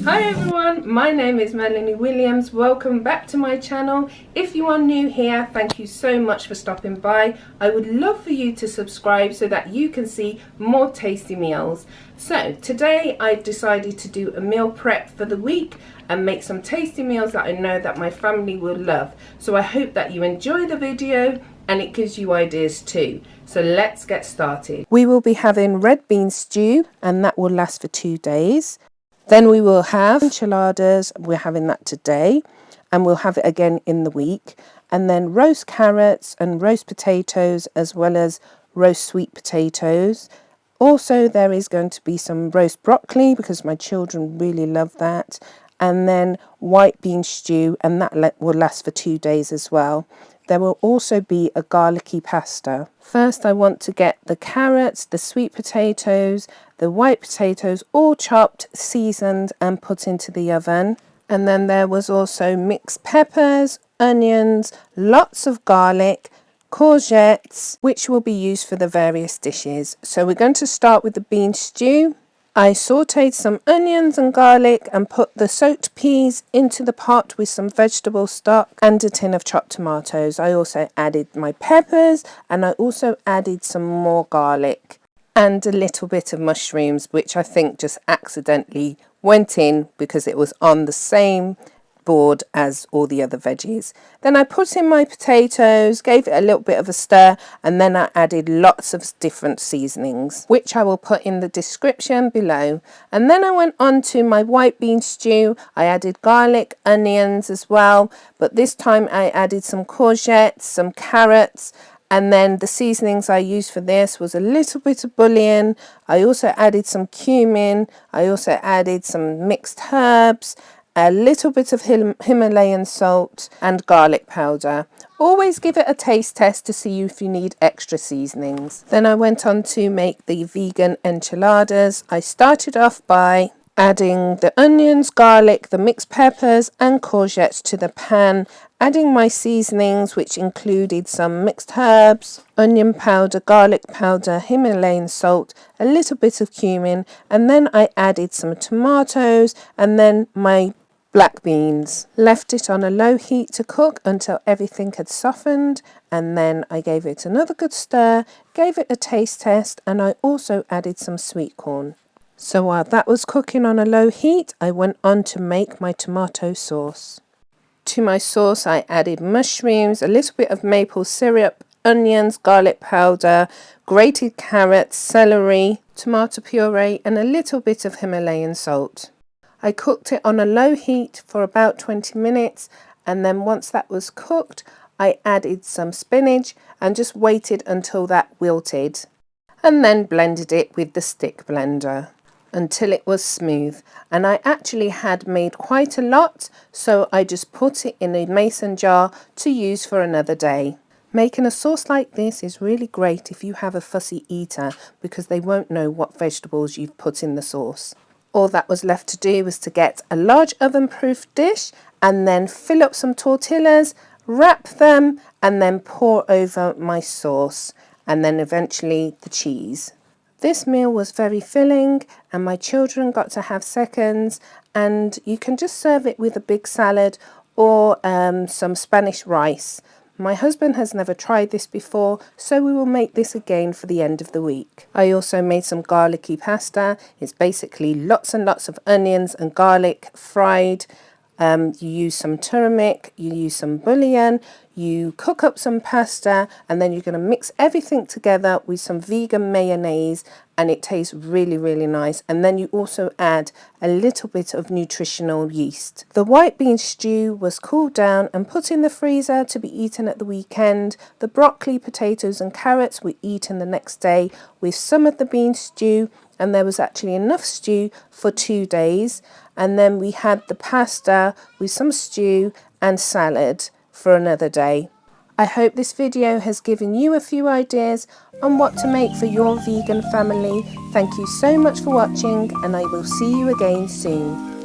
Hi everyone, my name is Melanie Williams. Welcome back to my channel. If you are new here, thank you so much for stopping by. I would love for you to subscribe so that you can see more tasty meals. So today I decided to do a meal prep for the week and make some tasty meals that I know that my family will love. So I hope that you enjoy the video and it gives you ideas too. So let's get started. We will be having red bean stew and that will last for 2 days. Then we will have enchiladas, we're having that today, and we'll have it again in the week. And then roast carrots and roast potatoes, as well as roast sweet potatoes. Also, there is going to be some roast broccoli because my children really love that. And then white bean stew, and that will last for 2 days as well. There will also be a garlicky pasta. First, I want to get the carrots, the sweet potatoes, the white potatoes all chopped, seasoned and put into the oven. And then there was also mixed peppers, onions, lots of garlic, courgettes, which will be used for the various dishes. So we're going to start with the bean stew. I sauteed some onions and garlic and put the soaked peas into the pot with some vegetable stock and a tin of chopped tomatoes. I also added my peppers and I also added some more garlic and a little bit of mushrooms, which I think just accidentally went in because it was on the same board as all the other veggies. Then I put in my potatoes, gave it a little bit of a stir, and then I added lots of different seasonings, which I will put in the description below. And then I went on to my white bean stew. I added garlic, onions as well, but this time I added some courgettes, some carrots, and then the seasonings I used for this was a little bit of bouillon. I also added some cumin. I also added some mixed herbs, a little bit of Himalayan salt and garlic powder. Always give it a taste test to see if you need extra seasonings. Then I went on to make the vegan enchiladas. I started off by adding the onions, garlic, the mixed peppers and courgettes to the pan, adding my seasonings, which included some mixed herbs, onion powder, garlic powder, Himalayan salt, a little bit of cumin, and then I added some tomatoes and then my black beans. Left it on a low heat to cook until everything had softened, and then I gave it another good stir, gave it a taste test, and I also added some sweet corn. So while that was cooking on a low heat, I went on to make my tomato sauce. To my sauce I added mushrooms, a little bit of maple syrup, onions, garlic powder, grated carrots, celery, tomato puree and a little bit of Himalayan salt. I cooked it on a low heat for about 20 minutes, and then once that was cooked I added some spinach and just waited until that wilted, and then blended it with the stick blender until it was smooth. And I actually had made quite a lot, so I just put it in a mason jar to use for another day. Making a sauce like this is really great if you have a fussy eater because they won't know what vegetables you've put in the sauce. All that was left to do was to get a large oven-proof dish and then fill up some tortillas, wrap them and then pour over my sauce and then eventually the cheese. This meal was very filling and my children got to have seconds, and you can just serve it with a big salad or some Spanish rice. My husband has never tried this before, so we will make this again for the end of the week. I also made some garlicky pasta. It's basically lots and lots of onions and garlic fried. You use some turmeric, you use some bouillon, you cook up some pasta, and then you're going to mix everything together with some vegan mayonnaise, and it tastes really, really nice. And then you also add a little bit of nutritional yeast. The white bean stew was cooled down and put in the freezer to be eaten at the weekend. The broccoli, potatoes and carrots were eaten the next day with some of the bean stew, and there was actually enough stew for 2 days. And then we had the pasta with some stew and salad for another day. I hope this video has given you a few ideas on what to make for your vegan family. Thank you so much for watching, and I will see you again soon.